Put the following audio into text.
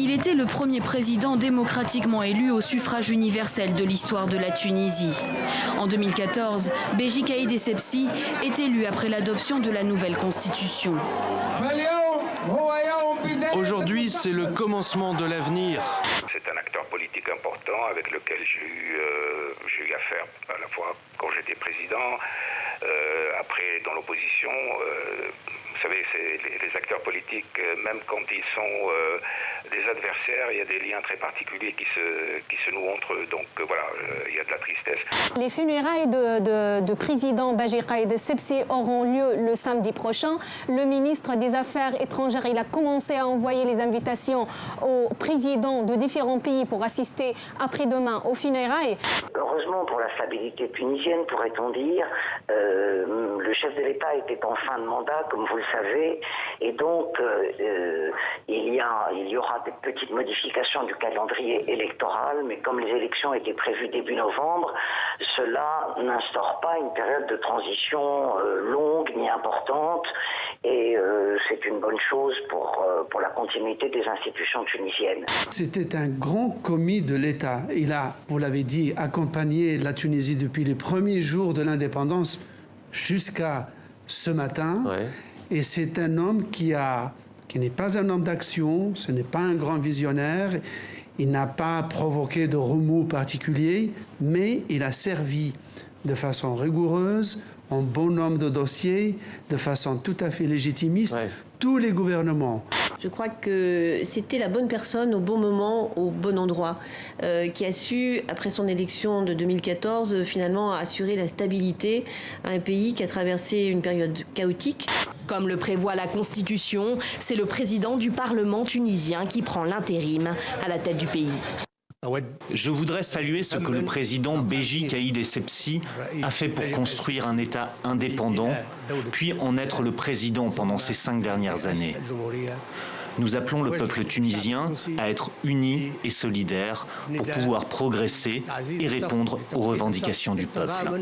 Il était le premier président démocratiquement élu au suffrage universel de l'histoire de la Tunisie. En 2014, Béji Caïd Essebsi est élu après l'adoption de la nouvelle constitution. Aujourd'hui, c'est le commencement de l'avenir. C'est un acteur politique important avec lequel j'ai eu affaire à la fois quand j'étais président, après dans l'opposition. Vous savez, les acteurs politiques, même quand ils sont des adversaires, il y a des liens très particuliers qui se nouent entre eux. Donc voilà, il y a de la tristesse. Les funérailles de président Béji Caïd Essebsi auront lieu le samedi prochain. Le ministre des Affaires étrangères, il a commencé à envoyer les invitations aux présidents de différents pays pour assister après-demain aux funérailles. Heureusement pour la stabilité tunisienne, pourrait-on dire, le chef de l'État était en fin de mandat, comme vous le savez, et donc il y aura des petites modifications du calendrier électoral, mais comme les élections étaient prévues début novembre, cela n'instaure pas une période de transition longue ni importante, et c'est une bonne chose pour la continuité des institutions tunisiennes. C'était un grand commis de l'État. Il a, vous l'avez dit, accompagné la Tunisie depuis les premiers jours de l'indépendance jusqu'à ce matin. Ouais. Et c'est un homme qui n'est pas un homme d'action, ce n'est pas un grand visionnaire, il n'a pas provoqué de remous particuliers, mais il a servi de façon rigoureuse, en bon homme de dossier, de façon tout à fait légitimiste, tous les gouvernements. Je crois que c'était la bonne personne au bon moment, au bon endroit, qui a su, après son élection de 2014, finalement assurer la stabilité à un pays qui a traversé une période chaotique. Comme le prévoit la Constitution, c'est le président du Parlement tunisien qui prend l'intérim à la tête du pays. Je voudrais saluer ce que le président Béji Caïd Essebsi a fait pour construire un État indépendant, puis en être le président pendant ces 5 dernières années. Nous appelons le peuple tunisien à être uni et solidaire pour pouvoir progresser et répondre aux revendications du peuple.